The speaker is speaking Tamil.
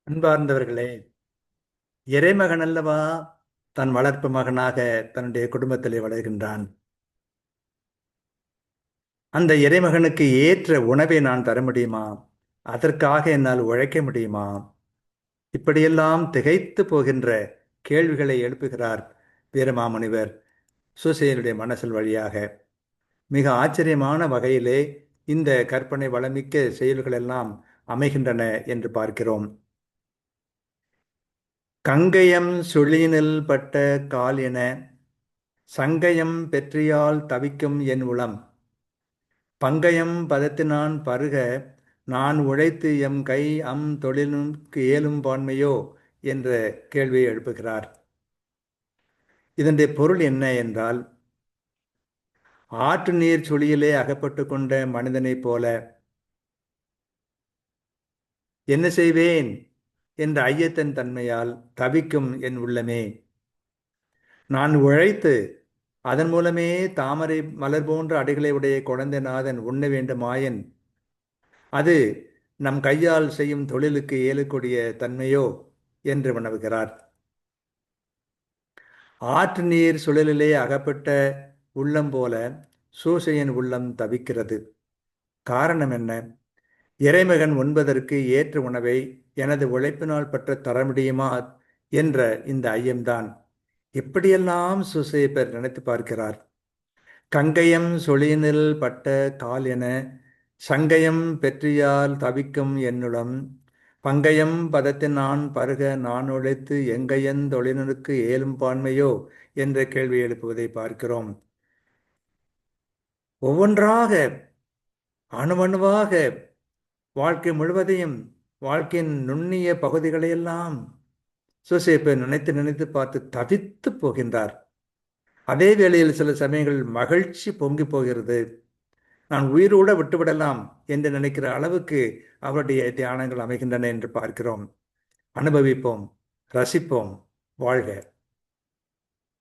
அன்பார்ந்தவர்களே, இறைமகன் அல்லவா தன் வளர்ப்பு மகனாக தன்னுடைய குடும்பத்திலே வளர்கின்றான். அந்த இறைமகனுக்கு ஏற்ற உணவை நான் தர முடியுமா? அதற்காக என்னால் உழைக்க முடியுமா? இப்படியெல்லாம் திகைத்து போகின்ற கேள்விகளை எழுப்புகிறார் வீரமாமுனிவர் சூசையனுடைய மனசல் வழியாக. மிக ஆச்சரியமான வகையிலே இந்த கற்பனை வளமிக்க செயல்கள் எல்லாம் அமைகின்றன என்று பார்க்கிறோம். கங்கயம் சுழியினில் பட்ட கால் என சங்கயம் பெற்றியால் தவிக்கும் என் உளம் பங்கயம் பதத்தினான் பருக நான் உழைத்து எம் கை தொழிலுக்கு ஏலும் பான்மையோ என்ற கேள்வியை எழுப்புகிறார். இதனுடைய பொருள் என்ன என்றால், ஆற்று நீர் சுழியிலே அகப்பட்டு கொண்ட மனிதனைப் போல என்ன செய்வேன் என்ற ஐயத்தின் தன்மையால் தவிக்கும் என் உள்ளமே. நான் உழைத்து அதன் மூலமே தாமரை மலர் போன்ற அடிகளை உடைய குழந்தை நாதன் உண்ண வேண்டுமாயின் அது நம் கையால் செய்யும் தொழிலுக்கு இயலக்கூடிய தன்மையோ என்று வினவுகிறார். ஆற்று நீர் சுழலிலே அகப்பட்ட உள்ளம் போல சூசையின் உள்ளம் தவிக்கிறது. காரணம் என்ன? இறைமகன் உண்பதற்கு ஏற்ற உணவை எனது உழைப்பினால் பெற்ற தர முடியுமா என்ற இந்த ஐயம்தான். எப்படியெல்லாம் சூசையப்பர் நினைத்து பார்க்கிறார். கங்கயம் சொலியினில் பட்ட கால் என சங்கயம் பெற்றியால் தவிக்கும் என்னுளம் பங்கயம் பதத்தின் நான் பருக நான் உழைத்து எங்கையன் தொழிலனுக்கு ஏலும் பான்மையோ என்ற கேள்வி எழுப்புவதை பார்க்கிறோம். ஒவ்வொன்றாக அணுவணுவாக வாழ்க்கை முழுவதையும் வாழ்க்கையின் நுண்ணிய பகுதிகளையெல்லாம் சூசையப்பர் நினைத்து நினைத்து பார்த்து தவித்து போகின்றார். அதே வேளையில் சில சமயங்களில் மகிழ்ச்சி பொங்கி போகிறது. நான் உயிரோடு விட்டுவிடலாம் என்று நினைக்கிற அளவுக்கு அவருடைய தியானங்கள் அமைகின்றன என்று பார்க்கிறோம். அனுபவிப்போம், ரசிப்போம். வாழ்க.